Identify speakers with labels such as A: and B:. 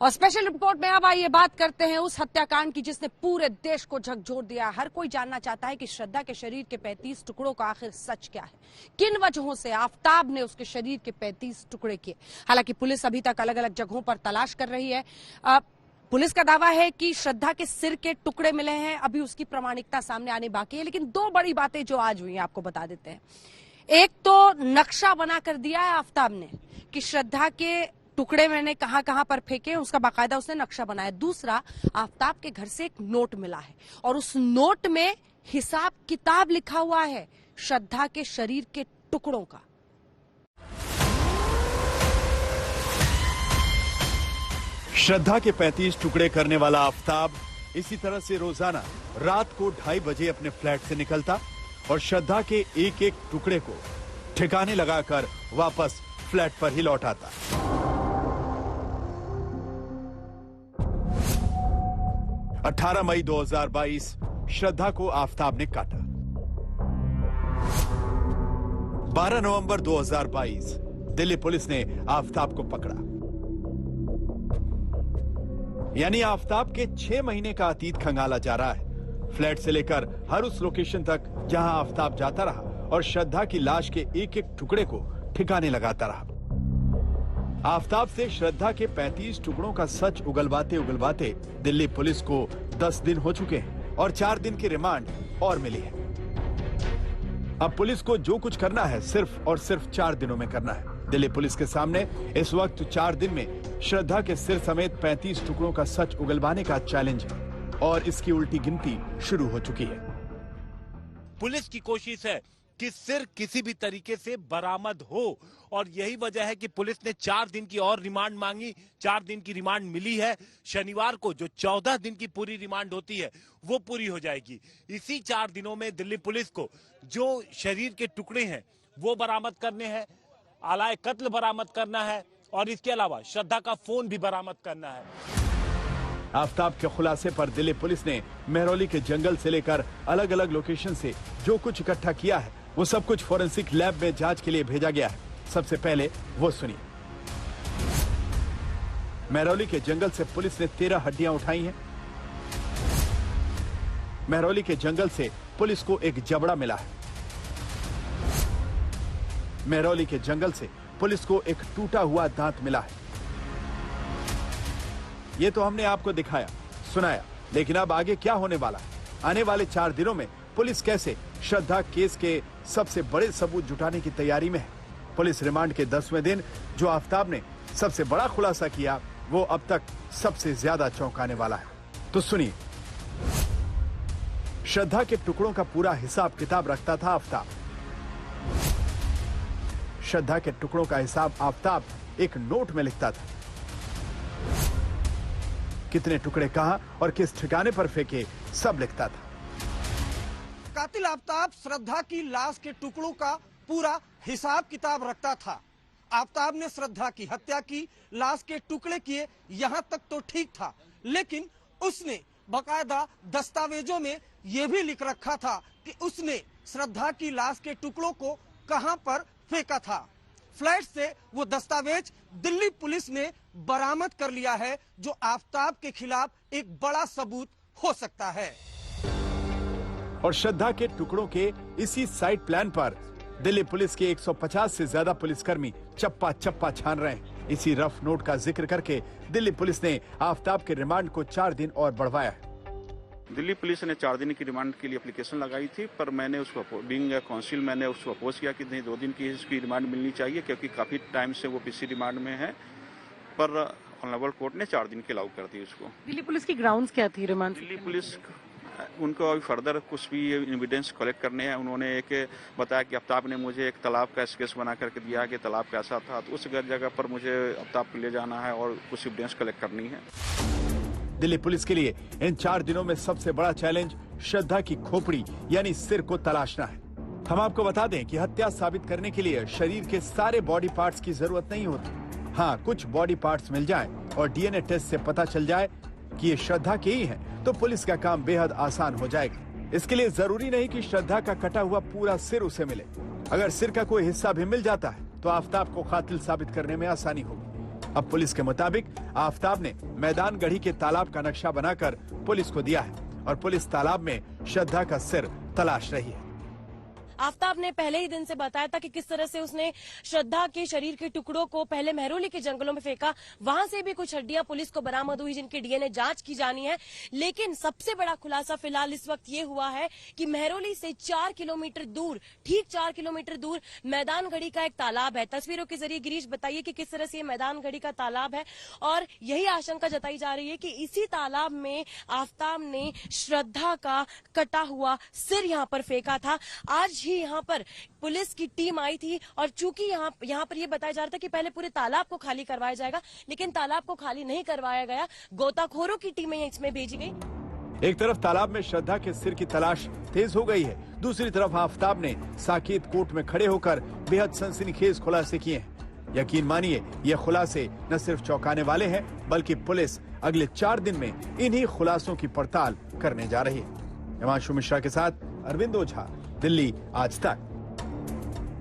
A: और special report में अब आइए बात करते हैं उस हत्याकांड की जिसने पूरे देश को झकझोर दिया। हर कोई जानना चाहता है कि श्रद्धा के शरीर के 35 टुकड़ों का आखिर सच क्या है, किन वजहों से आफताब ने उसके शरीर के 35 टुकड़े किए। हालांकि पुलिस अभी तक अलग अलग जगहों पर तलाश कर रही है। पुलिस का दावा है कि श्रद्धा के सिर के टुकड़े मिले हैं, अभी उसकी प्रामाणिकता सामने आनी बाकी है। लेकिन दो बड़ी बातें जो आज हुई आपको बता देते हैं। एक तो नक्शा बना कर दिया है आफताब ने कि श्रद्धा के टुकड़े मैंने कहां कहां पर फेंके, उसका बाकायदा उसने नक्शा बनाया। दूसरा, आफताब के घर से एक नोट मिला है और उस नोट में हिसाब किताब लिखा हुआ है श्रद्धा के शरीर के टुकड़ों का।
B: श्रद्धा के 35 टुकड़े करने वाला आफताब इसी तरह से रोजाना रात को 2:30 बजे अपने फ्लैट से निकलता और श्रद्धा के एक एक टुकड़े को ठिकाने लगाकर वापस फ्लैट पर ही लौट आता। 18 मई 2022 श्रद्धा को आफताब ने काटा। 12 नवंबर 2022 दिल्ली पुलिस ने आफताब को पकड़ा। यानी आफताब के 6 महीने का अतीत खंगाला जा रहा है। फ्लैट से लेकर हर उस लोकेशन तक जहां आफताब जाता रहा और श्रद्धा की लाश के एक एक टुकड़े को ठिकाने लगाता रहा। आफताब से श्रद्धा के 35 टुकड़ों का सच उगलवाते उगलवाते दिल्ली पुलिस को 10 दिन हो चुके हैं और 4 दिन की रिमांड और मिली है। अब पुलिस को जो कुछ करना है सिर्फ और सिर्फ 4 दिनों में करना है। दिल्ली पुलिस के सामने इस वक्त 4 दिन में श्रद्धा के सिर समेत 35 टुकड़ों का सच उगलवाने का चैलेंज है और इसकी उल्टी गिनती शुरू हो चुकी है।
C: पुलिस की कोशिश है कि सिर किसी भी तरीके से बरामद हो और यही वजह है कि पुलिस ने 4 दिन की और रिमांड मांगी। 4 दिन की रिमांड मिली है। शनिवार को जो 14 दिन की पूरी रिमांड होती है वो पूरी हो जाएगी। इसी 4 दिनों में दिल्ली पुलिस को जो शरीर के टुकड़े हैं वो बरामद करने हैं, आलाए कत्ल बरामद करना है और इसके अलावा श्रद्धा का फोन भी बरामद करना है।
B: आफताब के खुलासे पर दिल्ली पुलिस ने मेहरौली के जंगल से लेकर अलग अलग लोकेशन से जो कुछ इकट्ठा किया है वो सब कुछ फोरेंसिक लैब में जांच के लिए भेजा गया है। सबसे पहले वो सुनिए। मेहरौली के जंगल से पुलिस ने 13 हड्डियां उठाई हैं। मेहरौली के जंगल से पुलिस को एक जबड़ा मिला है। मेहरौली के जंगल से पुलिस को एक टूटा हुआ दांत मिला है। ये तो हमने आपको दिखाया, सुनाया, लेकिन अब आगे क्या होने वाला है? आने वाले 4 दिनों में पुलिस कैसे श्रद्धा केस के सबसे बड़े सबूत जुटाने की तैयारी में है। पुलिस रिमांड के 10वें दिन जो आफताब ने सबसे बड़ा खुलासा किया वो अब तक सबसे ज्यादा चौंकाने वाला है। तो सुनिए। श्रद्धा के टुकड़ों का पूरा हिसाब किताब रखता था आफताब। श्रद्धा के टुकड़ों का हिसाब आफताब एक नोट में लिखता था। कितने टुकड़े कहां और किस ठिकाने पर फेंके सब लिखता था।
D: कातिल आफताब श्रद्धा की लाश के टुकड़ों का पूरा हिसाब किताब रखता था। आफताब ने श्रद्धा की हत्या की, लाश के टुकड़े किए, यहाँ तक तो ठीक था, लेकिन उसने बकायदा दस्तावेजों में यह भी लिख रखा था कि उसने श्रद्धा की लाश के टुकड़ों को कहां पर फेंका था। फ्लैट से वो दस्तावेज दिल्ली पुलिस ने बरामद कर लिया है जो आफताब के खिलाफ एक बड़ा सबूत हो सकता है।
B: और श्रद्धा के टुकड़ों के इसी साइट प्लान पर दिल्ली पुलिस के 150 से ज्यादा पुलिसकर्मी चप्पा चप्पा छान रहे हैं। इसी रफ नोट का जिक्र करके दिल्ली पुलिस ने आफताब के रिमांड को 4 दिन और बढ़वाया है।
E: दिल्ली पुलिस ने 4 दिन की रिमांड के लिए एप्लीकेशन लगाई थी, पर मैंने उसको बीइंग काउंसिल मैंने उसको अपोज किया कि नहीं 2 दिन की इसकी रिमांड मिलनी चाहिए क्योंकि काफी टाइम से वो पीसी रिमांड में है, पर ऑनरेबल कोर्ट ने 4 दिन की अलाउ कर दी उसको।
F: दिल्ली पुलिस की ग्राउंड्स क्या थी रिमांड?
E: दिल्ली पुलिस उनको अभी फर्दर कुछ भी एविडेंस कलेक्ट करने हैं। उन्होंने एक बताया कि आफताब ने मुझे एक तालाब का स्केच बना करके दिया कि तालाब कैसा था, तो उस जगह पर मुझे आफताब को ले जाना है और कुछ एविडेंस कलेक्ट करनी है।
B: दिल्ली पुलिस के लिए इन 4 दिनों में सबसे बड़ा चैलेंज श्रद्धा की खोपड़ी यानी सिर को तलाशना है। हम आपको बता दें कि हत्या साबित करने के लिए शरीर के सारे बॉडी पार्ट्स की जरूरत नहीं होती। हाँ, कुछ बॉडी पार्ट्स मिल जाएं और डीएनए टेस्ट से पता चल जाए कि ये श्रद्धा के ही हैं, तो पुलिस का काम बेहद आसान हो जाएगा। इसके लिए जरूरी नहीं कि श्रद्धा का कटा हुआ पूरा सिर उसे मिले। अगर सिर का कोई हिस्सा भी मिल जाता है तो आफताब को कातिल साबित करने में आसानी होगी। अब पुलिस के मुताबिक आफताब ने मैदान गढ़ी के तालाब का नक्शा बनाकर पुलिस को दिया है और पुलिस तालाब में श्रद्धा का सिर तलाश रही है।
G: आफताब ने पहले ही दिन से बताया था कि किस तरह से उसने श्रद्धा के शरीर के टुकड़ों को पहले मेहरौली के जंगलों में फेंका। वहां से भी कुछ हड्डियां पुलिस को बरामद हुई जिनकी डीएनए जांच की जानी है। लेकिन सबसे बड़ा खुलासा फिलहाल इस वक्त ये हुआ है कि मेहरौली से 4 किलोमीटर दूर, ठीक 4 किलोमीटर दूर मैदान गढ़ी का एक तालाब है। तस्वीरों के जरिए गिरीश बताइए कि किस तरह से ये मैदान गढ़ी का तालाब है और यही आशंका जताई जा रही है कि इसी तालाब में आफताब ने श्रद्धा का कटा हुआ सिर यहाँ पर फेंका था। आज यहाँ पर पुलिस की टीम आई थी और चूंकि यहाँ पर ये बताया जा रहा था कि पहले पूरे तालाब को खाली करवाया जाएगा, लेकिन तालाब को खाली नहीं करवाया गया। गोताखोरों की टीमें इसमें भेजी गई।
B: एक तरफ तालाब में श्रद्धा के सिर की तलाश तेज हो गई है, दूसरी तरफ आफताब ने साकेत कोर्ट में खड़े होकर बेहद सनसनीखेज खुलासे किए हैं। यकीन मानिए ये खुलासे न सिर्फ चौंकाने वाले हैं बल्कि पुलिस अगले 4 दिन में इन्हीं खुलासों की पड़ताल करने जा रही है। हिमांशु मिश्रा के साथ अरविंद ओझा, दिल्ली आज तक।